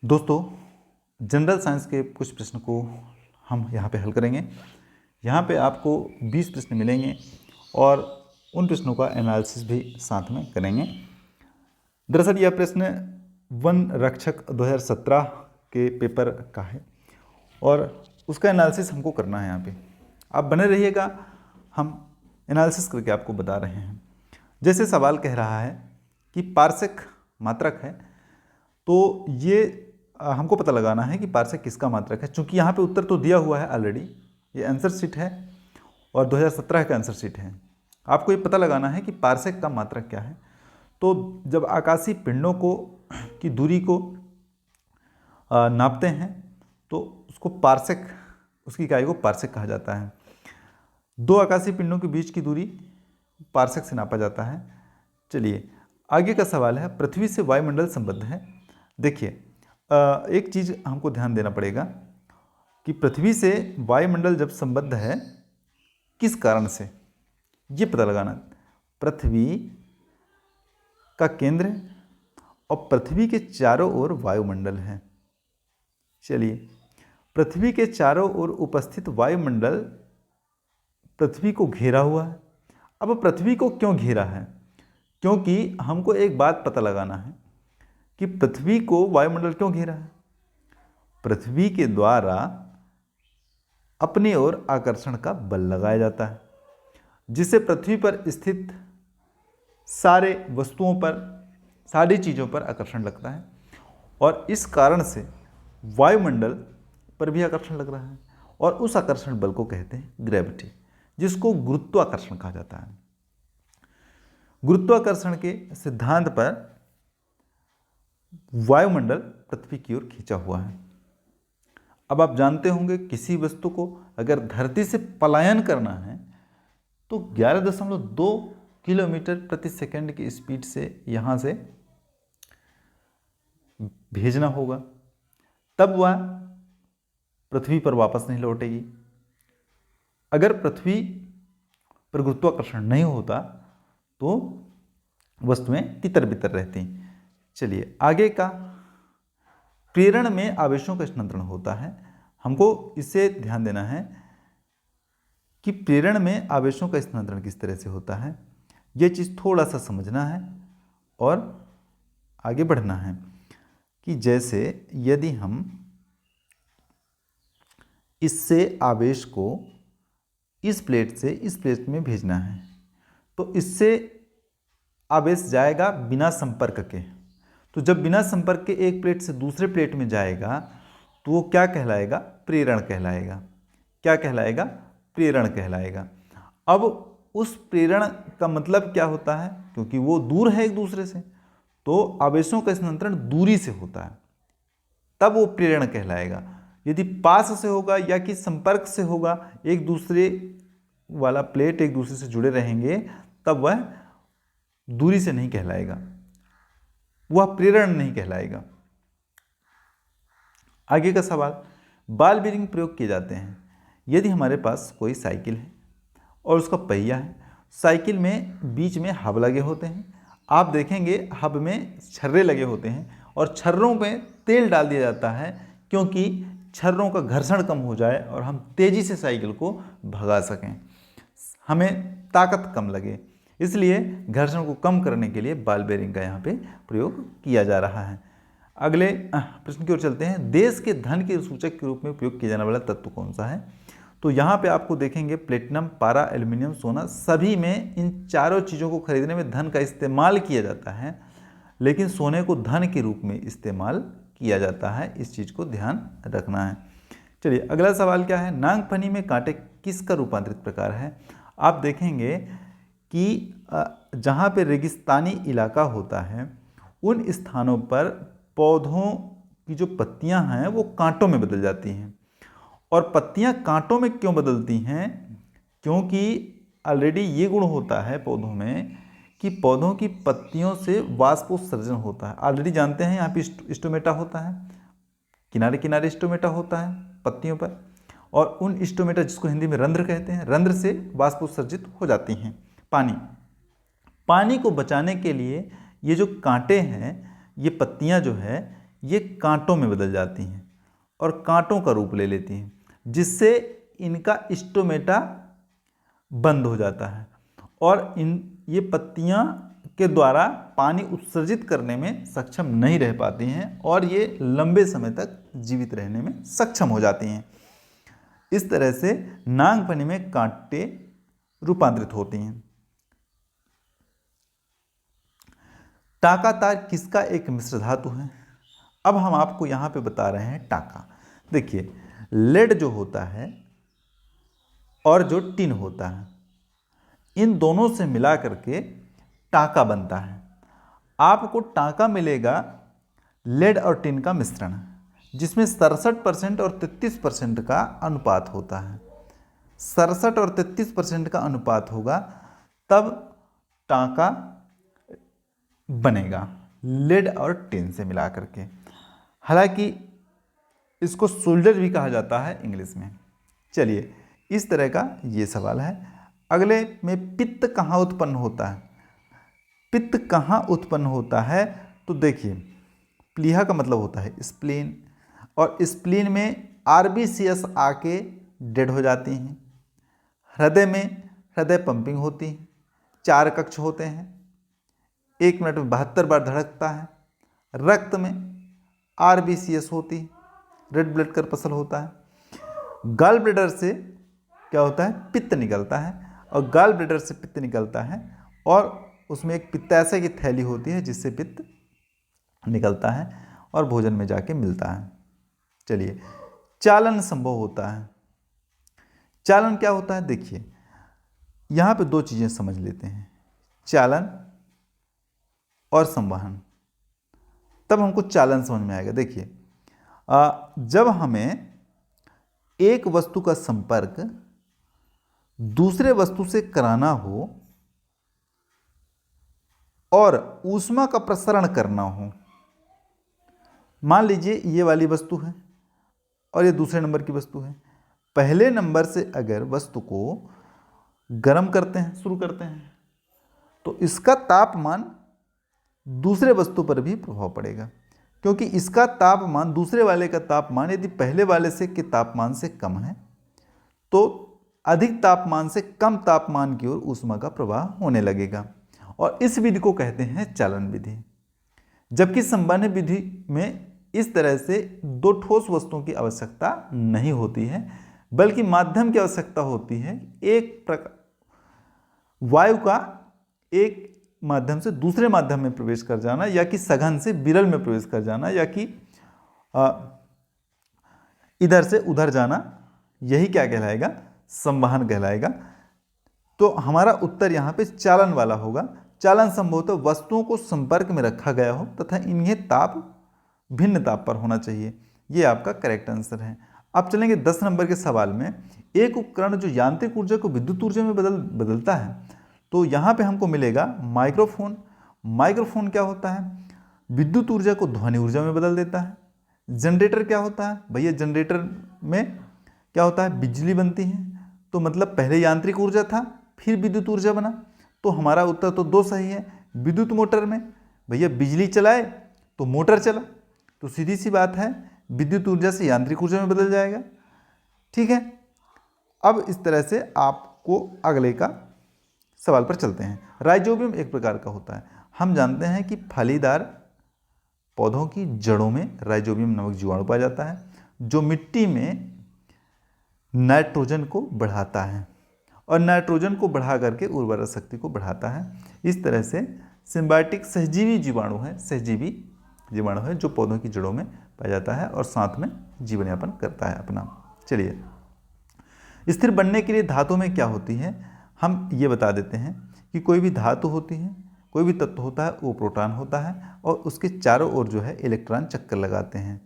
दोस्तों, general science के कुछ प्रश्न को हम यहाँ पे हल करेंगे। यहाँ पे आपको 20 प्रश्न मिलेंगे और उन प्रश्नों का एनालिसिस भी साथ में करेंगे। दरअसल यह प्रश्न वन रक्षक 2017 के पेपर का है और उसका एनालिसिस हमको करना है। यहाँ पे आप बने रहिएगा, हम एनालिसिस करके आपको बता रहे हैं। जैसे सवाल कह रहा है कि पार्सेक मात्रक है, तो ये हमको पता लगाना है कि पार्सेक किसका मात्रक है। चूंकि यहाँ पे उत्तर तो दिया हुआ है ऑलरेडी, ये आंसर शीट है और 2017 का आंसर शीट है। आपको ये पता लगाना है कि पार्सेक का मात्रक क्या है। तो जब आकाशीय पिंडों को की दूरी को नापते हैं तो उसको पार्सेक, उसकी इकाई को पार्सेक कहा जाता है। दो आकाशीय पिंडों के बीच की दूरी पार्सेक से नापा जाता है। चलिए आगे का सवाल है, पृथ्वी से वायुमंडल संबद्ध है। देखिए एक चीज़ हमको ध्यान देना पड़ेगा कि पृथ्वी से वायुमंडल जब संबद्ध है किस कारण से, ये पता लगाना। पृथ्वी का केंद्र और पृथ्वी के चारों ओर वायुमंडल है। चलिए, पृथ्वी के चारों ओर उपस्थित वायुमंडल पृथ्वी को घेरा हुआ है। अब पृथ्वी को क्यों घेरा है? क्योंकि हमको एक बात पता लगाना है कि पृथ्वी को वायुमंडल क्यों घेरा है। पृथ्वी के द्वारा अपनी ओर आकर्षण का बल लगाया जाता है, जिससे पृथ्वी पर स्थित सारे वस्तुओं पर, सारी चीज़ों पर आकर्षण लगता है और इस कारण से वायुमंडल पर भी आकर्षण लग रहा है और उस आकर्षण बल को कहते हैं ग्रेविटी, जिसको गुरुत्वाकर्षण कहा जाता है। गुरुत्वाकर्षण के सिद्धांत पर वायुमंडल पृथ्वी की ओर खींचा हुआ है। अब आप जानते होंगे किसी वस्तु को अगर धरती से पलायन करना है तो 11.2 किलोमीटर प्रति सेकंड की स्पीड से यहाँ से भेजना होगा, तब वह पृथ्वी पर वापस नहीं लौटेगी। अगर पृथ्वी पर गुरुत्वाकर्षण नहीं होता तो वस्तुएं तितर बितर रहती। चलिए आगे का, प्रेरण में आवेशों का स्थानांतरण होता है। हमको इससे ध्यान देना है कि प्रेरण में आवेशों का स्थानांतरण किस तरह से होता है, यह चीज़ थोड़ा सा समझना है और आगे बढ़ना है। कि जैसे यदि हम इससे आवेश को इस प्लेट से इस प्लेट में भेजना है तो इससे आवेश जाएगा बिना संपर्क के। तो जब बिना संपर्क के एक प्लेट से दूसरे प्लेट में जाएगा तो वो क्या कहलाएगा? प्रेरण कहलाएगा। क्या कहलाएगा? प्रेरण कहलाएगा। अब उस प्रेरण का मतलब क्या होता है? क्योंकि वो दूर है एक दूसरे से, तो आवेशों का स्थानांतरण दूरी से होता है, तब वो प्रेरण कहलाएगा। यदि पास से होगा या कि संपर्क से होगा, एक दूसरे वाला प्लेट एक दूसरे से जुड़े रहेंगे, तब वह दूरी से नहीं कहलाएगा, वह प्रेरण नहीं कहलाएगा। आगे का सवाल, बॉल बीयरिंग प्रयोग किए जाते हैं। यदि हमारे पास कोई साइकिल है और उसका पहिया है, साइकिल में बीच में हब लगे होते हैं। आप देखेंगे हब में छर्रे लगे होते हैं और छर्रों में तेल डाल दिया जाता है क्योंकि छर्रों का घर्षण कम हो जाए और हम तेजी से साइकिल को भगा सकें, हमें ताकत कम लगे। इसलिए घर्षण को कम करने के लिए बॉल बेयरिंग का यहाँ पे प्रयोग किया जा रहा है। अगले प्रश्न की ओर चलते हैं, देश के धन के सूचक के रूप में उपयोग किया जाने वाला तत्व कौन सा है? तो यहाँ पे आपको देखेंगे प्लेटिनम, पारा, एल्यूमिनियम, सोना, सभी में इन चारों चीज़ों को खरीदने में धन का इस्तेमाल किया जाता है, लेकिन सोने को धन के रूप में इस्तेमाल किया जाता है। इस चीज़ को ध्यान रखना है। चलिए अगला सवाल क्या है, नागफनी में कांटे किसका रूपांतरित प्रकार है? आप देखेंगे कि जहाँ पे रेगिस्तानी इलाका होता है उन स्थानों पर पौधों की जो पत्तियाँ हैं वो कांटों में बदल जाती हैं। और पत्तियाँ कांटों में क्यों बदलती हैं? क्योंकि ऑलरेडी ये गुण होता है पौधों में कि पौधों की पत्तियों से वाष्पोत्सर्जन होता है। ऑलरेडी जानते हैं यहाँ पे स्टोमेटा होता है, किनारे किनारे स्टोमेटा होता है पत्तियों पर, और उन स्टोमेटा जिसको हिंदी में रंध्र कहते हैं, रंध्र से वाष्पोत्सर्जित हो जाती हैं पानी को बचाने के लिए ये जो कांटे हैं, ये पत्तियां जो है ये कांटों में बदल जाती हैं और कांटों का रूप ले लेती हैं, जिससे इनका स्टोमेटा बंद हो जाता है और ये पत्तियां के द्वारा पानी उत्सर्जित करने में सक्षम नहीं रह पाती हैं और ये लंबे समय तक जीवित रहने में सक्षम हो जाती हैं। इस तरह से नागफनी में कांटे रूपांतरित होती हैं। टाका तार किसका एक मिश्र धातु है? अब हम आपको यहां पे बता रहे हैं टाका। देखिए, लेड जो होता है और जो टिन होता है, इन दोनों से मिला करके टाका बनता है। आपको टाका मिलेगा लेड और टिन का मिश्रण, जिसमें 67% और 33% का अनुपात होता है। 67 और 33% का अनुपात होगा तब टाका बनेगा लेड और टिन से मिला करके। हालांकि इसको सोल्डर भी कहा जाता है इंग्लिश में। चलिए, इस तरह का ये सवाल है। अगले में पित्त कहाँ उत्पन्न होता है? पित्त कहाँ उत्पन्न होता है? तो देखिए, प्लीहा का मतलब होता है स्प्लीन, और स्प्लीन में आरबीसीएस आके डेड हो जाती हैं। हृदय में हृदय पंपिंग होती है, 4 कक्ष होते हैं, 1 मिनट में 72 बार धड़कता है। रक्त में आरबीसीएस होती है, रेड ब्लड करपसल होता है। गॉल ब्लैडर से क्या होता है? पित्त निकलता है, और गॉल ब्लैडर से पित्त निकलता है और उसमें एक पित्ताशय की थैली होती है जिससे पित्त निकलता है और भोजन में जाके मिलता है। चलिए, चालन संभव होता है। चालन क्या होता है? देखिए, यहाँ पे 2 चीज़ें समझ लेते हैं, चालन और संवहन, तब हमको चालन समझ में आएगा। देखिए, जब हमें एक वस्तु का संपर्क दूसरे वस्तु से कराना हो और ऊष्मा का प्रसरण करना हो, मान लीजिए ये वाली वस्तु है और ये दूसरे नंबर की वस्तु है। पहले नंबर से अगर वस्तु को गर्म करते हैं, शुरू करते हैं, तो इसका तापमान दूसरे वस्तु पर भी प्रभाव पड़ेगा, क्योंकि इसका तापमान दूसरे वाले का तापमान यदि पहले वाले से के तापमान से कम है तो अधिक तापमान से कम तापमान की ओर ऊष्मा का प्रवाह होने लगेगा, और इस विधि को कहते हैं चालन विधि। जबकि संवहन विधि में इस तरह से 2 ठोस वस्तुओं की आवश्यकता नहीं होती है, बल्कि माध्यम की आवश्यकता होती है। एक प्रकार वायु का एक माध्यम से दूसरे माध्यम में प्रवेश कर जाना, या कि सघन से विरल में प्रवेश कर जाना, या कि इधर से उधर जाना, यही क्या कहलाएगा? संवहन कहलाएगा। तो हमारा उत्तर यहाँ पे चालन वाला होगा। चालन संभवतः वस्तुओं को संपर्क में रखा गया हो तथा इन्हें ताप भिन्न ताप पर होना चाहिए। ये आपका करेक्ट आंसर है। अब चलेंगे 10 नंबर के सवाल में। एक उपकरण जो यांत्रिक ऊर्जा को विद्युत ऊर्जा में बदलता है, तो यहाँ पे हमको मिलेगा माइक्रोफोन। माइक्रोफोन क्या होता है? विद्युत ऊर्जा को ध्वनि ऊर्जा में बदल देता है। जनरेटर क्या होता है? भैया जनरेटर में क्या होता है? बिजली बनती है। तो मतलब पहले यांत्रिक ऊर्जा था, फिर विद्युत ऊर्जा बना, तो हमारा उत्तर तो 2 सही है। विद्युत मोटर में भैया बिजली चलाए तो मोटर चला, तो सीधी सी बात है विद्युत ऊर्जा से यांत्रिक ऊर्जा में बदल जाएगा। ठीक है, अब इस तरह से आपको अगले का सवाल पर चलते हैं। राइजोबियम एक प्रकार का होता है। हम जानते हैं कि फलीदार पौधों की जड़ों में राइजोबियम नामक जीवाणु पाया जाता है, जो मिट्टी में नाइट्रोजन को बढ़ाता है और नाइट्रोजन को बढ़ा करके उर्वरक शक्ति को बढ़ाता है। इस तरह से सिम्बायोटिक सहजीवी जीवाणु है, सहजीवी जीवाणु है जो पौधों की जड़ों में पाया जाता है और साथ में जीवन यापन करता है अपना। चलिए, स्थिर बनने के लिए धातु में क्या होती है, हम ये बता देते हैं कि कोई भी धातु होती है, कोई भी तत्व होता है, वो प्रोटॉन होता है और उसके चारों ओर जो है इलेक्ट्रॉन चक्कर लगाते हैं।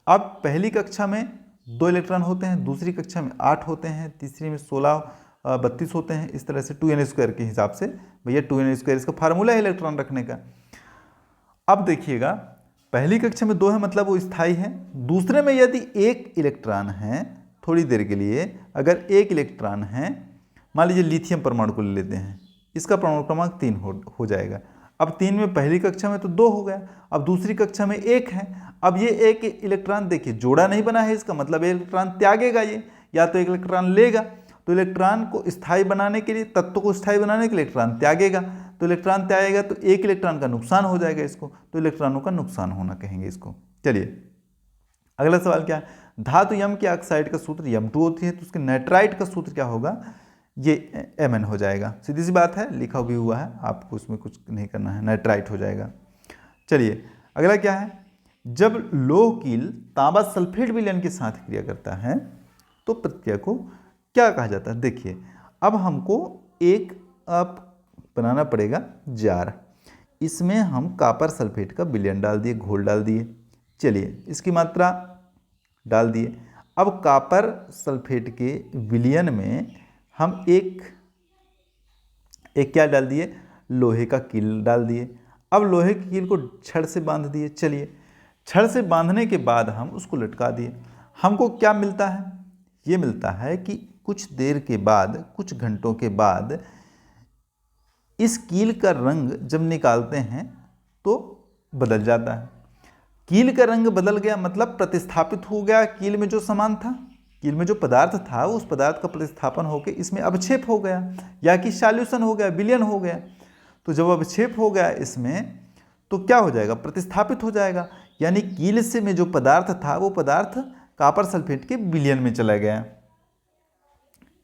अब पहली कक्षा में 2 इलेक्ट्रॉन होते हैं, दूसरी कक्षा में 8 होते हैं, तीसरी में 16 32 होते हैं। इस तरह से 2n² के हिसाब से, भैया 2n² इसका फार्मूला है इलेक्ट्रॉन रखने का। अब देखिएगा, पहली कक्षा में 2 है मतलब वो स्थायी है। दूसरे में यदि 1 इलेक्ट्रॉन है, थोड़ी देर के लिए अगर 1 इलेक्ट्रॉन है, मान लीजिए लिथियम परमाणु को ले लेते हैं, इसका परमाणु क्रमांक 3 हो जाएगा। अब 3 में पहली कक्षा में तो 2 हो गया, अब दूसरी कक्षा में 1 है। अब ये एक इलेक्ट्रॉन देखिए जोड़ा नहीं बना है, इसका मतलब इलेक्ट्रॉन त्यागेगा ये, या तो एक इलेक्ट्रॉन लेगा। तो इलेक्ट्रॉन को स्थायी बनाने के लिए, तत्व को स्थायी बनाने के लिए इलेक्ट्रॉन त्यागेगा, तो इलेक्ट्रॉन त्यागेगा तो एक इलेक्ट्रॉन का नुकसान हो जाएगा इसको, तो इलेक्ट्रॉनों का नुकसान होना कहेंगे इसको। चलिए अगला सवाल क्या है, धातु यम के ऑक्साइड का सूत्र Mn होती है, तो उसके नाइट्राइट का सूत्र क्या होगा, ये Mn हो जाएगा। सीधी सी बात है, लिखा भी हुआ है, आपको उसमें कुछ नहीं करना है, नाइट्राइट हो जाएगा। चलिए अगला क्या है, जब लोह कील तांबा सल्फेट विलयन के साथ क्रिया करता है तो प्रक्रिया को क्या कहा जाता है। देखिए अब हमको एक बनाना पड़ेगा जार, इसमें हम कॉपर सल्फेट का विलयन डाल दिए, घोल डाल दिए। चलिए इसकी मात्रा डाल दिए। अब कॉपर सल्फेट के विलयन में हम एक क्या डाल दिए, लोहे का कील डाल दिए। अब लोहे की कील को छड़ से बांध दिए। चलिए छड़ से बांधने के बाद हम उसको लटका दिए। हमको क्या मिलता है, ये मिलता है कि कुछ देर के बाद, कुछ घंटों के बाद इस कील का रंग जब निकालते हैं तो बदल जाता है। कील का रंग बदल गया मतलब प्रतिस्थापित हो गया कील में जो सामान था, कील में जो पदार्थ था उस पदार्थ का प्रतिस्थापन होकर इसमें अवक्षेप हो गया, या कि सॉल्यूशन हो गया, विलयन हो गया। तो जब अवक्षेप हो गया इसमें तो क्या हो जाएगा, प्रतिस्थापित हो जाएगा, यानी कील से में जो पदार्थ था वो पदार्थ कॉपर सल्फेट के विलयन में चला गया।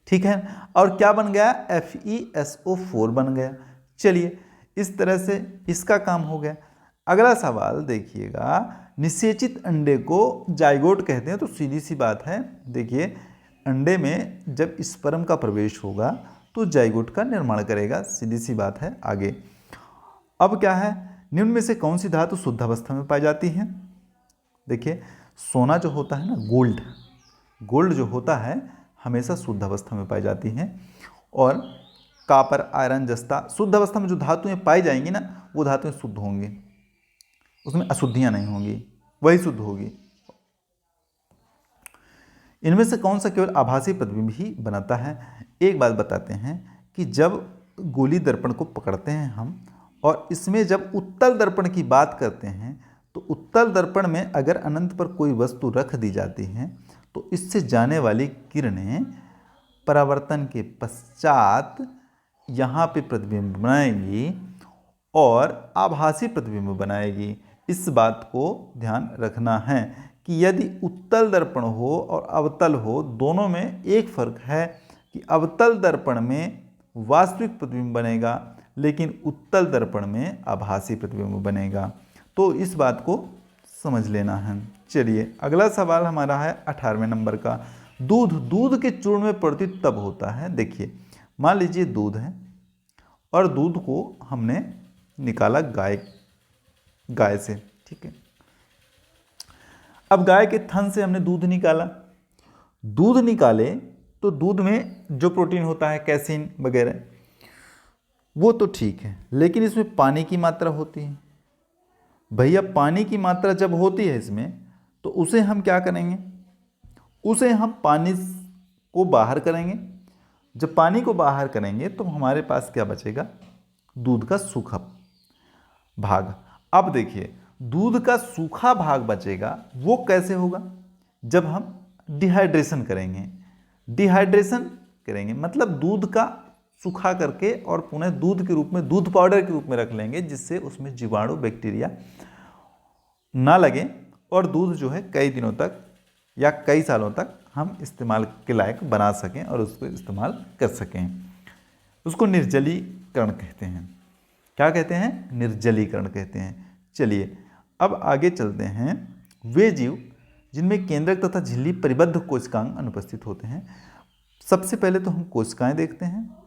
ठीक है, और क्या बन गया, FeSO4 बन गया। चलिए इस तरह से इसका काम हो गया। अगला सवाल देखिएगा, निषेचित अंडे को जाइगोट कहते हैं, तो सीधी सी बात है। देखिए अंडे में जब स्पर्म का प्रवेश होगा तो जाइगोट का निर्माण करेगा, सीधी सी बात है। आगे अब क्या है, निम्न में से कौन सी धातु शुद्ध अवस्था में पाई जाती है। देखिए सोना जो होता है ना, गोल्ड जो होता है हमेशा शुद्ध अवस्था में पाई जाती हैं, और कॉपर, आयरन, जस्ता शुद्ध अवस्था में जो धातुएं पाई जाएंगी ना वो धातुएं शुद्ध होंगी, उसमें अशुद्धियां नहीं होंगी, वही शुद्ध होगी। इनमें से कौन सा केवल आभासी प्रतिबिंब ही बनाता है। एक बात बताते हैं कि जब गोली दर्पण को पकड़ते हैं हम और इसमें जब उत्तल दर्पण की बात करते हैं तो उत्तल दर्पण में अगर अनंत पर कोई वस्तु रख दी जाती है तो इससे जाने वाली किरणें परावर्तन के पश्चात यहाँ पे प्रतिबिंब बनाएगी और आभासी प्रतिबिंब बनाएगी। इस बात को ध्यान रखना है कि यदि उत्तल दर्पण हो और अवतल हो, दोनों में एक फर्क है कि अवतल दर्पण में वास्तविक प्रतिबिंब बनेगा लेकिन उत्तल दर्पण में आभासी प्रतिबिंब बनेगा। तो इस बात को समझ लेना है। चलिए अगला सवाल हमारा है 18वें नंबर का, दूध के चूर्ण में परिवर्तित तब होता है। देखिए मान लीजिए दूध है और दूध को हमने निकाला गाय से, ठीक है। अब गाय के थन से हमने दूध निकाला, दूध निकाले तो दूध में जो प्रोटीन होता है, कैसीन वगैरह, वो तो ठीक है, लेकिन इसमें पानी की मात्रा होती है। भैया पानी की मात्रा जब होती है इसमें तो उसे हम क्या करेंगे, उसे हम पानी को बाहर करेंगे। जब पानी को बाहर करेंगे तो हमारे पास क्या बचेगा, दूध का सूखा भाग। अब देखिए दूध का सूखा भाग बचेगा, वो कैसे होगा, जब हम डिहाइड्रेशन करेंगे मतलब दूध का सूखा करके और पुनः दूध के रूप में, दूध पाउडर के रूप में रख लेंगे, जिससे उसमें जीवाणु बैक्टीरिया ना लगे और दूध जो है कई दिनों तक या कई सालों तक हम इस्तेमाल के लायक बना सकें और उसको इस्तेमाल कर सकें। उसको निर्जलीकरण कहते हैं। क्या कहते हैं, निर्जलीकरण कहते हैं। चलिए अब आगे चलते हैं। वे जीव जिनमें केंद्रक तथा झिल्ली परिबद्ध कोशिकांग अनुपस्थित होते हैं। सबसे पहले तो हम कोशिकाएं देखते हैं,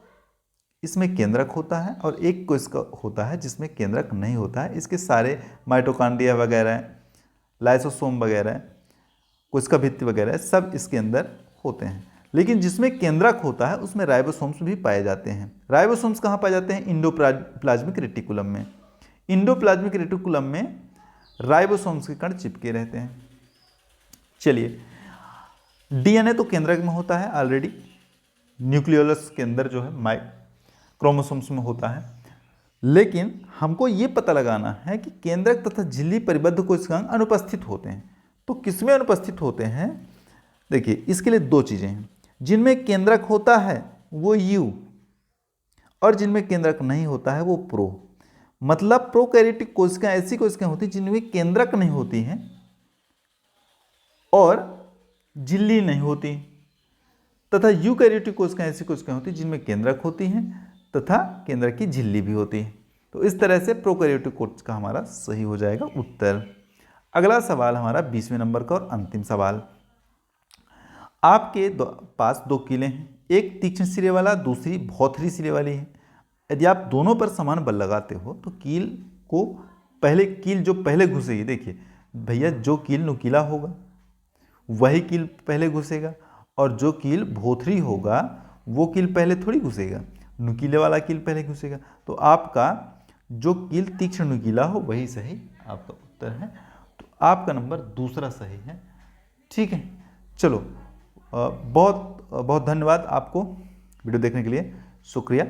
इसमें केंद्रक होता है और एक कोशिका होता है जिसमें केंद्रक नहीं होता है। इसके सारे माइटोकॉन्ड्रिया वगैरह, लाइसोसोम वगैरह, कोशिका भित्ति वगैरह सब इसके अंदर होते हैं। लेकिन जिसमें केंद्रक होता है उसमें राइबोसोम्स भी पाए जाते हैं। राइबोसोम्स कहाँ पाए जाते हैं, इंडोप्लाज्मिक रेटिकुलम में। इंडोप्लाज्मिक रेटिकुलम में राइबोसोम्स के कण चिपके रहते हैं। चलिए डीएनए तो केंद्रक में होता है ऑलरेडी, न्यूक्लियोलस के अंदर जो है क्रोमोसोम्स में होता है। लेकिन हमको ये पता लगाना है कि केंद्रक तथा झिल्ली परिबद्ध कोशिकांग अनुपस्थित होते हैं। तो किसमें अनुपस्थित होते हैं? देखिए, इसके लिए दो चीज़ें हैं। जिनमें केंद्रक होता है वो यू, और जिनमें केंद्रक नहीं होता है वो प्रो। मतलब प्रोकैरियोटिक कोशिकाएं ऐसी कोशिकाएं होती हैं जिनमें केंद्रक नहीं होती हैं और झिल्ली नहीं होती, तथा यूकैरियोटिक कोशिकाएं ऐसी कोशिकाएं होती हैं जिनमें केंद्रक होती हैं तथा केंद्रक की झिल्ली भी होती है। तो इस तरह से प्रोकैरियोटिक कोशिका हमारा सही हो जाएगा उत्तर। अगला सवाल हमारा 20वें नंबर का और अंतिम सवाल। आपके पास दो कीलें हैं, एक तीक्ष्ण सिरे वाला, दूसरी भौथरी सिरे वाली है। यदि आप दोनों पर समान बल लगाते हो तो कील जो पहले घुसेगी, देखिए भैया, जो कील नुकीला होगा वही कील पहले घुसेगा, और जो कील भोथरी होगा वो कील पहले थोड़ी घुसेगा, नुकीले वाला कील पहले घुसेगा। तो आपका जो कील तीक्ष्ण नुकीला हो वही सही आपका उत्तर है। तो आपका नंबर दूसरा सही है। ठीक है, चलो बहुत बहुत धन्यवाद आपको वीडियो देखने के लिए, शुक्रिया।